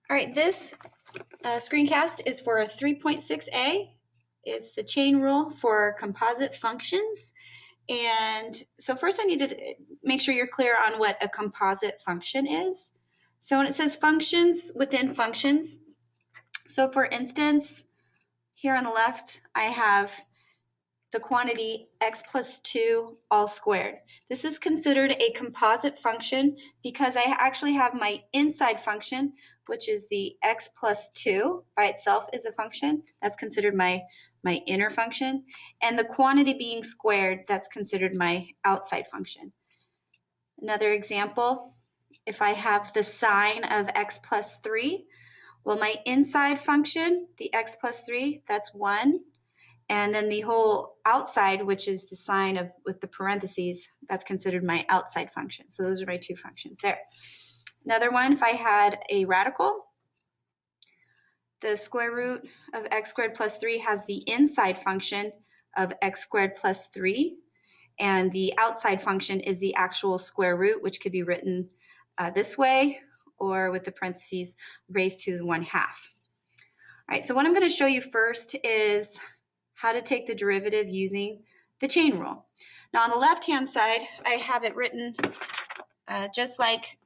All right, this screencast is for 3.6a. It's the chain rule for composite functions. And so first I need to make sure you're clear on what a composite function is. So when it says functions within functions, so for instance, here on the left, I have the quantity x plus 2 all squared. This is considered a composite function because I actually have my inside function, which is the x plus 2 by itself is a function. That's considered my inner function. And the quantity being squared, that's considered my outside function. Another example, if I have the sine of x plus 3, well, my inside function, the x plus 3, that's 1. And then the whole outside, which is the sign of with the parentheses, that's considered my outside function. So those are my two functions there. Another one, if I had a radical, the square root of x squared plus 3 has the inside function of x squared plus 3. And the outside function is the actual square root, which could be written this way or with the parentheses raised to the 1/2. All right, so what I'm going to show you first is how to take the derivative using the chain rule. Now on the left-hand side, I have it written just like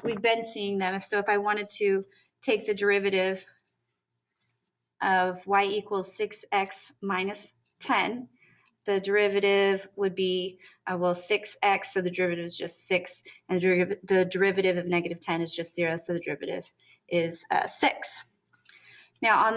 we've been seeing them. So if I wanted to take the derivative of y equals 6x minus 10, the derivative would be, 6x, so the derivative is just 6, and the derivative of negative 10 is just 0, so the derivative is 6. Now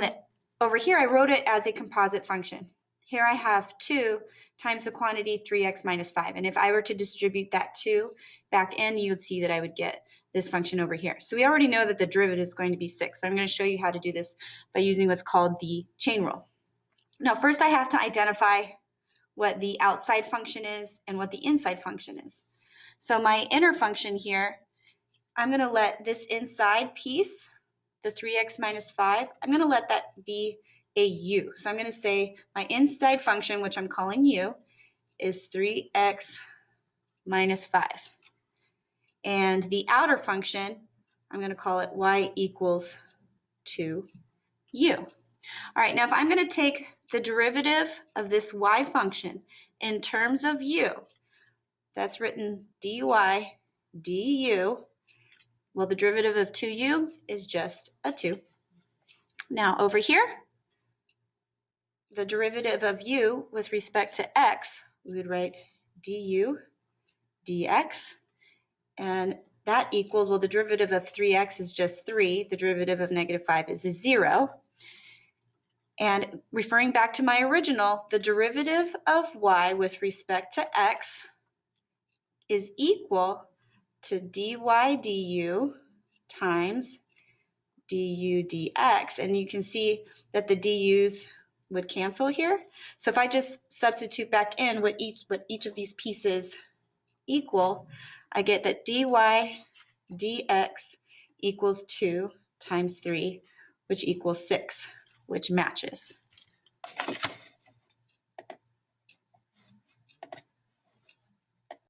over here, I wrote it as a composite function. Here I have 2 times the quantity 3x minus 5. And if I were to distribute that 2 back in, you would see that I would get this function over here. So we already know that the derivative is going to be 6, but I'm going to show you how to do this by using what's called the chain rule. Now, first I have to identify what the outside function is and what the inside function is. So my inner function here, I'm going to let this inside piece, the 3x minus 5, I'm going to let that be a u. So I'm going to say my inside function, which I'm calling u, is 3x minus 5. And the outer function, I'm going to call it y equals 2u. All right, now if I'm going to take the derivative of this y function in terms of u, that's written dy du. Well, the derivative of 2u is just a 2. Now over here, the derivative of u with respect to x, we would write du dx, and that equals, well, the derivative of 3x is just 3, the derivative of negative 5 is a 0. And referring back to my original, the derivative of y with respect to x is equal to dy du times du dx. And you can see that the du's would cancel here. So if I just substitute back in what each of these pieces equal, I get that dy dx equals 2 times 3, which equals 6, which matches.